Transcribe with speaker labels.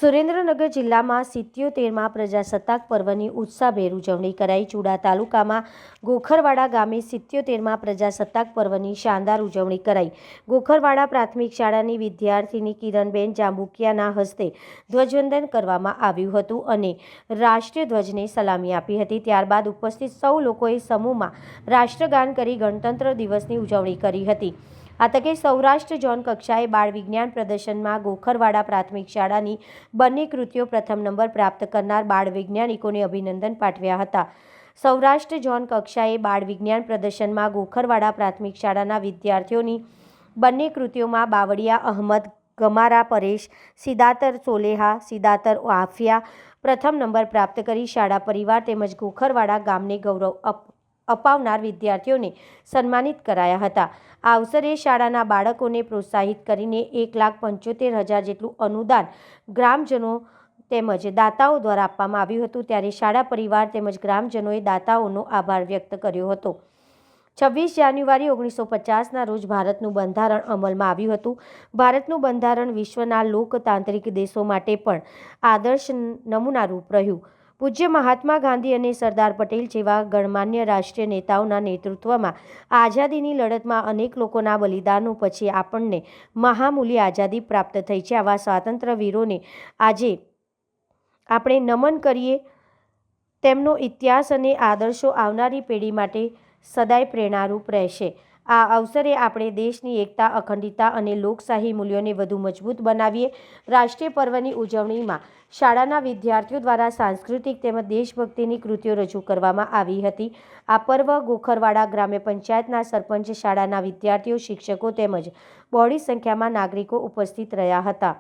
Speaker 1: સુરેન્દ્રનગર જિલ્લામાં 77મા પ્રજાસત્તાક પર્વની ઉત્સાહભેર ઉજવણી કરાઈ। ચુડા તાલુકામાં ગોખરવાડા ગામે 77મા પ્રજાસત્તાક પર્વની શાનદાર ઉજવણી કરાઈ। ગોખરવાડા પ્રાથમિક શાળાની વિદ્યાર્થીની કિરણબેન જાંબુકિયાના હસ્તે ધ્વજવંદન કરવામાં આવ્યું હતું અને રાષ્ટ્રીય ધ્વજને સલામી આપી હતી। ત્યારબાદ ઉપસ્થિત સૌ લોકોએ સમૂહમાં રાષ્ટ્રગાન કરી ગણતંત્ર દિવસની ઉજવણી કરી હતી। આ તકે સૌરાષ્ટ્ર ઝોન કક્ષાએ બાળ વિજ્ઞાન પ્રદર્શનમાં ગોખરવાડા પ્રાથમિક શાળાની બંને કૃતિઓ પ્રથમ નંબર પ્રાપ્ત કરનાર બાળ વૈજ્ઞાનિકોને અભિનંદન પાઠવ્યા હતા। સૌરાષ્ટ્ર ઝોન કક્ષાએ બાળ વિજ્ઞાન પ્રદર્શનમાં ગોખરવાડા પ્રાથમિક શાળાના વિદ્યાર્થીઓની બંને કૃતિઓમાં બાવળિયા અહમદ, ગમારા પરેશ, સિદાતર સોલેહા, સિદાતર આફિયા પ્રથમ નંબર પ્રાપ્ત કરી શાળા પરિવાર તેમજ ગોખરવાડા ગામને ગૌરવ અપાવનાર વિદ્યાર્થીઓને સન્માનિત કરાયા હતા। આ અવસરે શાળાના બાળકોને પ્રોત્સાહિત કરીને 1,75,000 જેટલું અનુદાન ગ્રામજનો તેમજ દાતાઓ દ્વારા આપવામાં આવ્યું હતું। ત્યારે શાળા પરિવાર તેમજ ગ્રામજનોએ દાતાઓનો આભાર વ્યક્ત કર્યો હતો। 26 જાન્યુઆરી 1950ના રોજ ભારતનું બંધારણ અમલમાં આવ્યું હતું। ભારતનું બંધારણ વિશ્વના લોકતાંત્રિક દેશો માટે પણ આદર્શ નમૂનારૂપ રહ્યું। પૂજ્ય મહાત્મા ગાંધી અને સરદાર પટેલ જેવા ગણમાન્ય રાષ્ટ્રીય નેતાઓના નેતૃત્વમાં આઝાદીની લડતમાં અનેક લોકોના બલિદાનો પછી આપણને મહામૂલ્ય આઝાદી પ્રાપ્ત થઈ છે। આવા સ્વાતંત્ર્ય વીરોને આજે આપણે નમન કરીએ। તેમનો ઇતિહાસ અને આદર્શો આવનારી પેઢી માટે સદાય પ્રેરણારૂપ રહેશે। આ અવસરે આપણે દેશની એકતા, અખંડિતતા અને લોકશાહી મૂલ્યોને વધુ મજબૂત બનાવીએ। રાષ્ટ્રીય પર્વની ઉજવણીમાં શાળાના વિદ્યાર્થીઓ દ્વારા સાંસ્કૃતિક તેમજ દેશભક્તિની કૃતિઓ રજૂ કરવામાં આવી હતી। આ પર્વ ગોખરવાડા ગ્રામ્ય પંચાયતના સરપંચ, શાળાના વિદ્યાર્થીઓ, શિક્ષકો તેમજ બહોળી સંખ્યામાં નાગરિકો ઉપસ્થિત રહ્યા હતા।